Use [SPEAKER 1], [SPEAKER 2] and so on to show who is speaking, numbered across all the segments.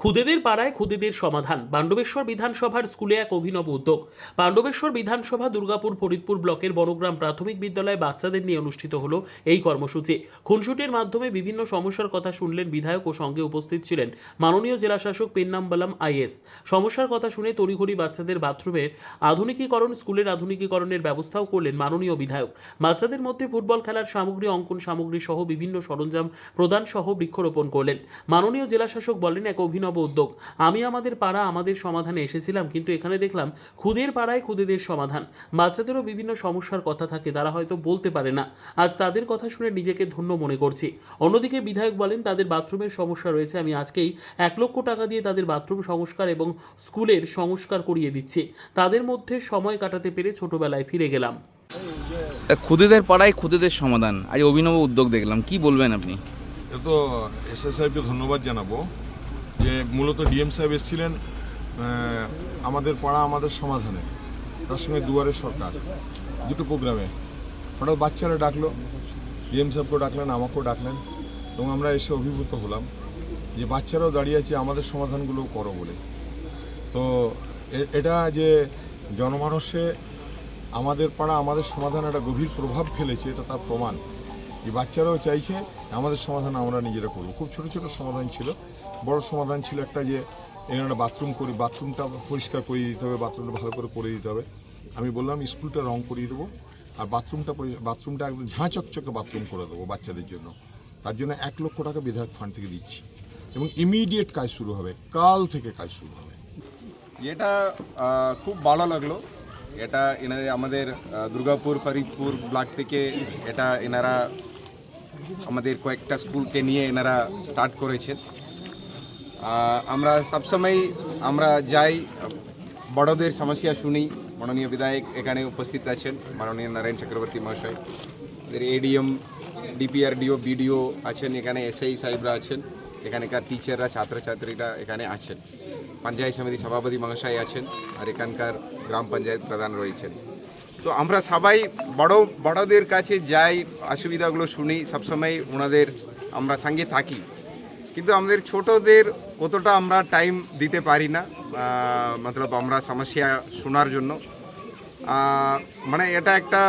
[SPEAKER 1] খুদেদের পাড়ায় খুদেদের সমাধান। পাণ্ডবেশ্বর বিধানসভার স্কুলে এক অভিনব উদ্যোগ। পাণ্ডবেশ্বর বিধানসভা দুর্গাপুর ফরিদপুর ব্লকের বনগ্রাম প্রাথমিক বিদ্যালয়ে বাচ্চাদের নিয়ে অনুষ্ঠিত হলো এই কর্মসূচি। খুনসুটির মাধ্যমে বিভিন্ন সমস্যার কথা শুনলেন বিধায়ক ও সঙ্গে উপস্থিত ছিলেন মাননীয় জেলাশাসক পেন্নাম্বালাম আইএস। সমস্যার কথা শুনে তড়িঘড়ি বাচ্চাদের বাথরুমের আধুনিকীকরণ, স্কুলের আধুনিকীকরণের ব্যবস্থাও করলেন মাননীয় বিধায়ক। বাচ্চাদের মধ্যে ফুটবল খেলার সামগ্রী, অঙ্কন সামগ্রী সহ বিভিন্ন সরঞ্জাম প্রদান সহ বৃক্ষরোপণ করলেন। মাননীয় জেলাশাসক বলেন, এক অভিনব উদ্যোগ। আমি আমাদের পাড়া আমাদের সমাধানে এসেছিলাম, কিন্তু এখানে দেখলাম খুদের পাড়ায় খুদেদের সমাধান। বাচ্চাদেরও বিভিন্ন সমস্যার কথা থাকে, তারা হয়তো বলতে পারে না। আজ তাদের কথা শুনে নিজেকে ধন্য মনে করছি। অন্যদিকে বিধায়ক বলেন, তাদের বাথরুমের সমস্যা রয়েছে, আমি আজকেই 1 লক্ষ টাকা দিয়ে তাদের বাথরুম সংস্কার এবং স্কুলের সংস্কার করিয়ে দিচ্ছি। তাদের মধ্যে সময় কাটাতে পেরে ছোটবেলায় ফিরে গেলাম।
[SPEAKER 2] খুদেদের পাড়ায় খুদেদের সমাধান, আজ অভিনব উদ্যোগ দেখলাম, কি বলবেন আপনি?
[SPEAKER 3] এ তো এসএস সাহেবকে ধন্যবাদ জানাবো যে মূলত ডিএম সাহেব এসেছিলেন আমাদের পাড়া আমাদের সমাধানে, তার সঙ্গে দুয়ারে সরকার, দুটো প্রোগ্রামে। হঠাৎ বাচ্চারা ডাকলো, ডিএম সাহেবকেও ডাকলেন, আমাকেও ডাকলেন, এবং আমরা এসে অভিভূত হলাম যে বাচ্চারাও দাঁড়িয়ে আছে আমাদের সমাধানগুলোও করো বলে। তো এটা যে জনমানসে আমাদের পাড়া আমাদের সমাধান একটা গভীর প্রভাব ফেলেছে, এটা তার প্রমাণ। এই বাচ্চারাও চাইছে আমাদের সমাধান আমরা নিজেরা করব। খুব ছোটো ছোটো সমাধান ছিল, বড় সমাধান ছিল একটা যে এখানে একটা বাথরুম করি, বাথরুমটা পরিষ্কার করিয়ে দিতে হবে, বাথরুমটা ভালো করে করে দিতে হবে। আমি বললাম স্কুলটা রং করিয়ে দেবো, আর বাথরুমটা একদম ঝাঁ চকচকে বাথরুম করে দেবো বাচ্চাদের জন্য। তার জন্য 1 লক্ষ টাকা বিধায়ক ফান্ড থেকে দিচ্ছি, এবং ইমিডিয়েট কাজ শুরু হবে, কাল থেকে কাজ শুরু হবে।
[SPEAKER 4] এটা খুব ভালো লাগলো। এটা এনাদের আমাদের দুর্গাপুর ফরিদপুর ব্লক থেকে এটা এনারা আমাদের কয়েকটা স্কুলকে নিয়ে এনারা স্টার্ট করেছেন। আমরা সবসময় আমরা যাই, বড়দের সমস্যা শুনি। মাননীয় বিধায়ক এখানে উপস্থিত আছেন, মাননীয় নারায়ণ চক্রবর্তী মহাশয়, আমাদের এডিএম, ডিপিআরডিও, বিডিও আছেন, এখানে এসআই সাহেবরা আছেন, এখানকার টিচাররা, ছাত্রছাত্রীরা এখানে আছেন, পঞ্চায়েত সমিতি সভাপতি মহাশয় আছেন, আর এখানকার গ্রাম পঞ্চায়েত প্রধান রয়েছেন। তো আমরা সবাই বড়দের কাছে যাই, অসুবিধাগুলো শুনি, সবসময় ওনাদের আমরা সঙ্গে থাকি। কিন্তু আমাদের ছোটদের অতটা আমরা টাইম দিতে পারি না, মতলব আমরা সমস্যা শোনার জন্য। মানে এটা একটা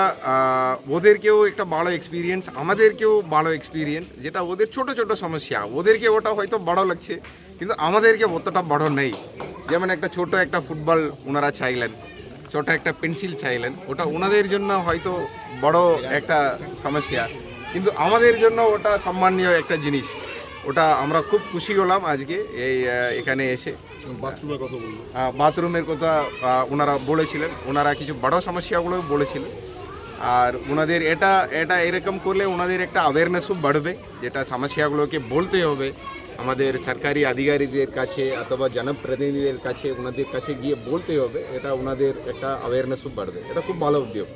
[SPEAKER 4] ওদেরকেও একটা ভালো এক্সপিরিয়েন্স, আমাদেরকেও ভালো এক্সপিরিয়েন্স। যেটা ওদের ছোট ছোট সমস্যা, ওদেরকে ওটা হয়তো বড় লাগছে, কিন্তু আমাদেরকে অতটা বড় নেই। যেমন একটা ছোট একটা ফুটবল ওনারা চাইলেন, ছোট একটা পেন্সিল চাইলেন, ওটা ওনাদের জন্য হয়তো বড় একটা সমস্যা, কিন্তু আমাদের জন্য ওটা সম্মানীয় একটা জিনিস। ওটা আমরা খুব খুশি হলাম আজকে এখানে এসে। বাথরুমের কথা ওনারা বলেছিলেন, ওনারা কিছু বড় সমস্যাগুলো বলেছিলেন। আর ওনাদের এটা এরকম করলে ওনাদের একটা অ্যাওয়ারনেসও বাড়বে, যেটা সমস্যাগুলোকে বলতে হবে আমাদের সরকারি আধিকারিকদের কাছে অথবা জনপ্রতিনিধিদের কাছে, ওনাদের কাছে গিয়ে বলতে হবে। এটা ওনাদের একটা অ্যাওয়ারনেসও বাড়বে। এটা খুব ভালো উদ্যোগ।